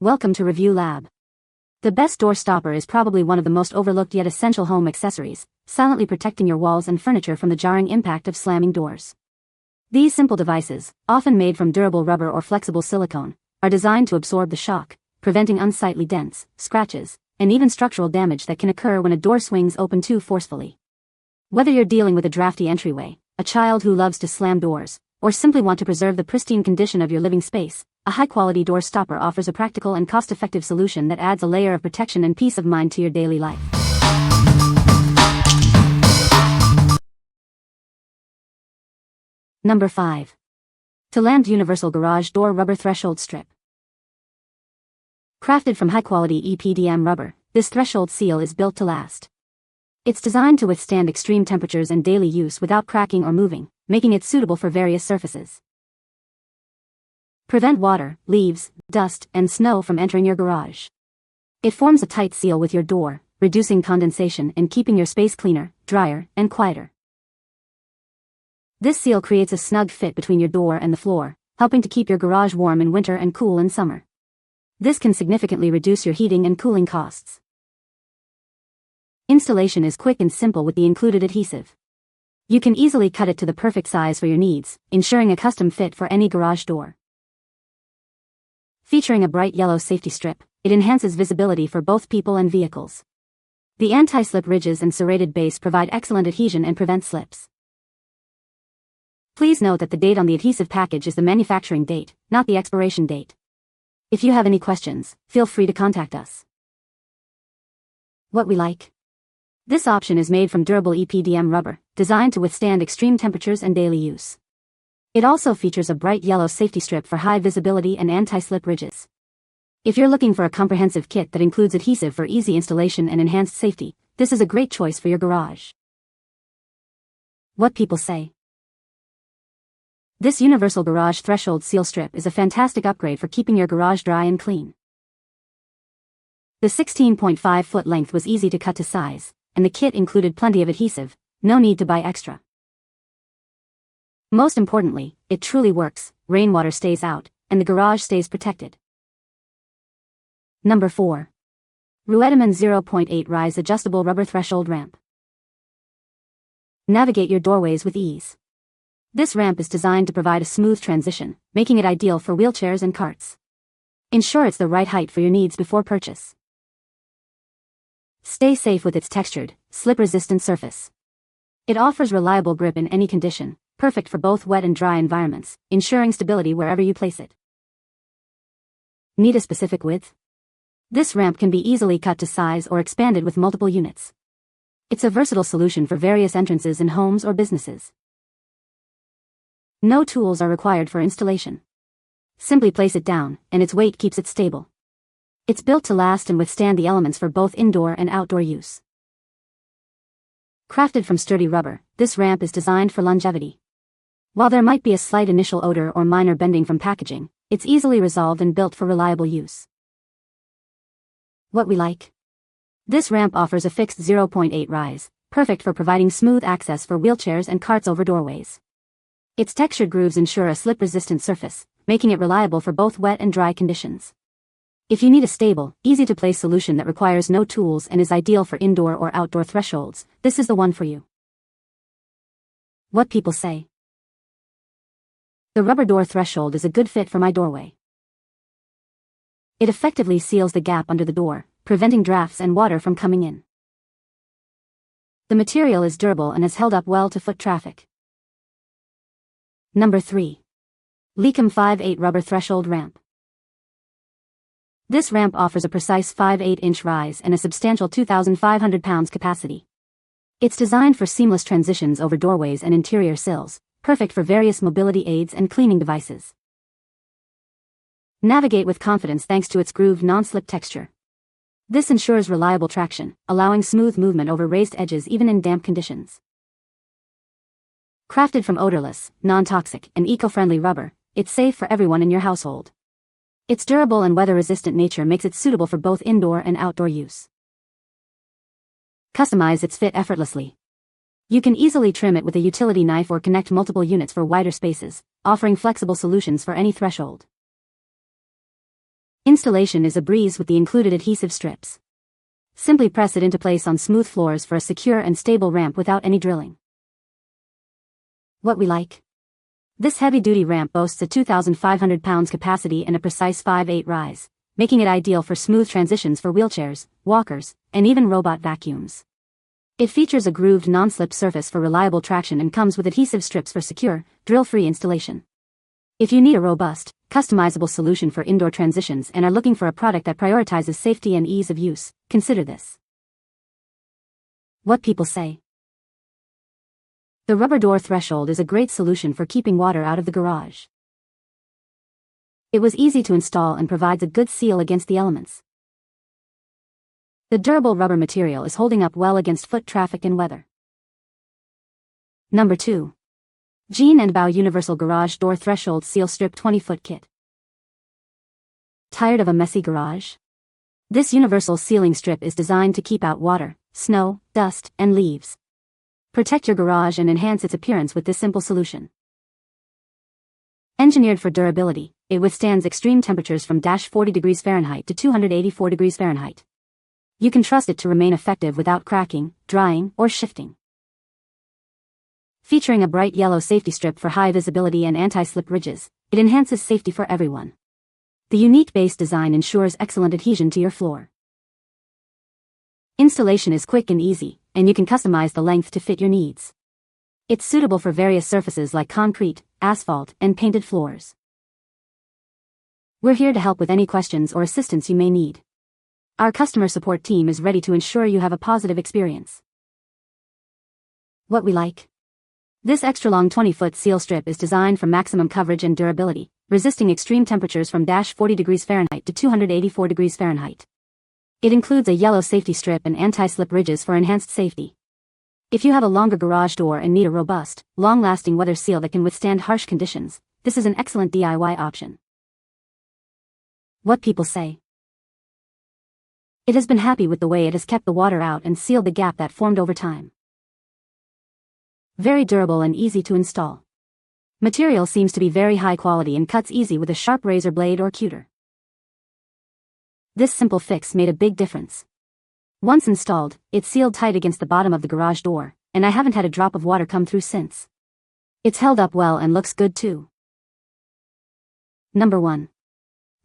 Welcome to Review Lab. The best door stopper is probably one of the most overlooked yet essential home accessories, silently protecting your walls and furniture from the jarring impact of slamming doors. These simple devices, often made from durable rubber or flexible silicone, are designed to absorb the shock, preventing unsightly dents, scratches, and even structural damage that can occur when a door swings open too forcefully. Whether you're dealing with a drafty entryway, a child who loves to slam doors, or simply want to preserve the pristine condition of your living space, a high-quality door stopper offers a practical and cost-effective solution that adds a layer of protection and peace of mind to your daily life. Number 5. ToLanbbt Universal Garage Door Rubber Threshold Strip. Crafted from high-quality EPDM rubber, this threshold seal is built to last. It's designed to withstand extreme temperatures and daily use without cracking or moving, making it suitable for various surfaces. Prevent water, leaves, dust, and snow from entering your garage. It forms a tight seal with your door, reducing condensation and keeping your space cleaner, drier, and quieter. This seal creates a snug fit between your door and the floor, helping to keep your garage warm in winter and cool in summer. This can significantly reduce your heating and cooling costs. Installation is quick and simple with the included adhesive. You can easily cut it to the perfect size for your needs, ensuring a custom fit for any garage door. Featuring a bright yellow safety strip, it enhances visibility for both people and vehicles. The anti-slip ridges and serrated base provide excellent adhesion and prevent slips. Please note that the date on the adhesive package is the manufacturing date, not the expiration date. If you have any questions, feel free to contact us. What we like. This option is made from durable EPDM rubber, designed to withstand extreme temperatures and daily use. It also features a bright yellow safety strip for high visibility and anti-slip ridges. If you're looking for a comprehensive kit that includes adhesive for easy installation and enhanced safety, this is a great choice for your garage. What people say. This universal garage threshold seal strip is a fantastic upgrade for keeping your garage dry and clean. The 16.5-foot length was easy to cut to size, and the kit included plenty of adhesive, no need to buy extra. Most importantly, it truly works, rainwater stays out, and the garage stays protected. Number 4. Ruedamann 0.8 Rise Adjustable Rubber Threshold Ramp. Navigate your doorways with ease. This ramp is designed to provide a smooth transition, making it ideal for wheelchairs and carts. Ensure it's the right height for your needs before purchase. Stay safe with its textured, slip-resistant surface. It offers reliable grip in any condition, perfect for both wet and dry environments, ensuring stability wherever you place it. Need a specific width? This ramp can be easily cut to size or expanded with multiple units. It's a versatile solution for various entrances in homes or businesses. No tools are required for installation. Simply place it down, and its weight keeps it stable. It's built to last and withstand the elements for both indoor and outdoor use. Crafted from sturdy rubber, this ramp is designed for longevity. While there might be a slight initial odor or minor bending from packaging, it's easily resolved and built for reliable use. What we like. This ramp offers a fixed 0.8 rise, perfect for providing smooth access for wheelchairs and carts over doorways. Its textured grooves ensure a slip-resistant surface, making it reliable for both wet and dry conditions. If you need a stable, easy-to-place solution that requires no tools and is ideal for indoor or outdoor thresholds, this is the one for you. What people say. The rubber door threshold is a good fit for my doorway. It effectively seals the gap under the door, preventing drafts and water from coming in. The material is durable and has held up well to foot traffic. Number 3. LIEKUMM 5/8 Rubber Threshold Ramp. This ramp offers a precise 5/8-inch rise and a substantial 2,500 pounds capacity. It's designed for seamless transitions over doorways and interior sills, perfect for various mobility aids and cleaning devices. Navigate with confidence thanks to its grooved non-slip texture. This ensures reliable traction, allowing smooth movement over raised edges even in damp conditions. Crafted from odorless, non-toxic, and eco-friendly rubber, it's safe for everyone in your household. Its durable and weather-resistant nature makes it suitable for both indoor and outdoor use. Customize its fit effortlessly. You can easily trim it with a utility knife or connect multiple units for wider spaces, offering flexible solutions for any threshold. Installation is a breeze with the included adhesive strips. Simply press it into place on smooth floors for a secure and stable ramp without any drilling. What we like. This heavy-duty ramp boasts a 2,500 pounds capacity and a precise 5/8 rise, making it ideal for smooth transitions for wheelchairs, walkers, and even robot vacuums. It features a grooved non-slip surface for reliable traction and comes with adhesive strips for secure, drill-free installation. If you need a robust, customizable solution for indoor transitions and are looking for a product that prioritizes safety and ease of use, consider this. What people say. The rubber door threshold is a great solution for keeping water out of the garage. It was easy to install and provides a good seal against the elements. The durable rubber material is holding up well against foot traffic and weather. Number 2. Jin&Bao Universal Garage Door Threshold Seal Strip 20-foot Kit. Tired of a messy garage? This universal sealing strip is designed to keep out water, snow, dust, and leaves. Protect your garage and enhance its appearance with this simple solution. Engineered for durability, it withstands extreme temperatures from -40 degrees Fahrenheit to 284 degrees Fahrenheit. You can trust it to remain effective without cracking, drying, or shifting. Featuring a bright yellow safety strip for high visibility and anti-slip ridges, it enhances safety for everyone. The unique base design ensures excellent adhesion to your floor. Installation is quick and easy, and you can customize the length to fit your needs. It's suitable for various surfaces like concrete, asphalt, and painted floors. We're here to help with any questions or assistance you may need. Our customer support team is ready to ensure you have a positive experience. What we like. This extra-long 20-foot seal strip is designed for maximum coverage and durability, resisting extreme temperatures from -40 degrees Fahrenheit to 284 degrees Fahrenheit. It includes a yellow safety strip and anti-slip ridges for enhanced safety. If you have a longer garage door and need a robust, long-lasting weather seal that can withstand harsh conditions, this is an excellent DIY option. What people say. It has been happy with the way it has kept the water out and sealed the gap that formed over time. Very durable and easy to install. Material seems to be very high quality and cuts easy with a sharp razor blade or cutter. This simple fix made a big difference. Once installed, it sealed tight against the bottom of the garage door, and I haven't had a drop of water come through since. It's held up well and looks good too. Number 1.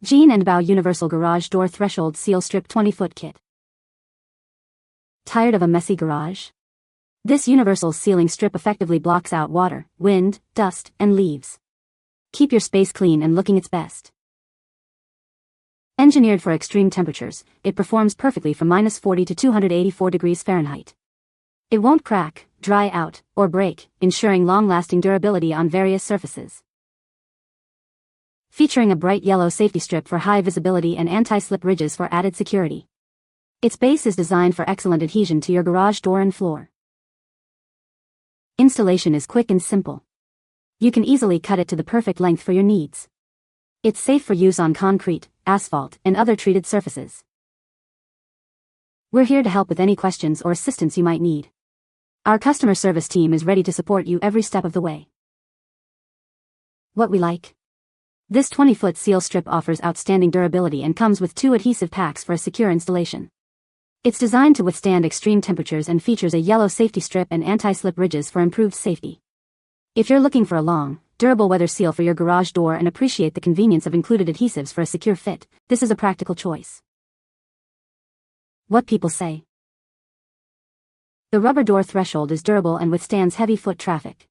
Jin&Bao Universal Garage Door Threshold Seal Strip 20-foot Kit. Tired of a messy garage? This universal sealing strip effectively blocks out water, wind, dust, and leaves. Keep your space clean and looking its best. Engineered for extreme temperatures, it performs perfectly from -40 to 284 degrees Fahrenheit. It won't crack, dry out, or break, ensuring long-lasting durability on various surfaces. Featuring a bright yellow safety strip for high visibility and anti-slip ridges for added security. Its base is designed for excellent adhesion to your garage door and floor. Installation is quick and simple. You can easily cut it to the perfect length for your needs. It's safe for use on concrete, asphalt, and other treated surfaces. We're here to help with any questions or assistance you might need. Our customer service team is ready to support you every step of the way. What we like. This 20-foot seal strip offers outstanding durability and comes with 2 adhesive packs for a secure installation. It's designed to withstand extreme temperatures and features a yellow safety strip and anti-slip ridges for improved safety. If you're looking for a long, durable weather seal for your garage door and appreciate the convenience of included adhesives for a secure fit, this is a practical choice. What people say. The rubber door threshold is durable and withstands heavy foot traffic.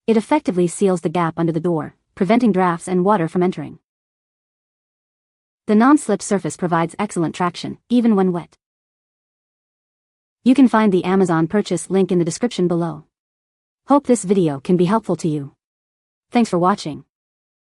It effectively seals the gap under the door, preventing drafts and water from entering. The non-slip surface provides excellent traction, even when wet. You can find the Amazon purchase link in the description below. Hope this video can be helpful to you. Thanks for watching.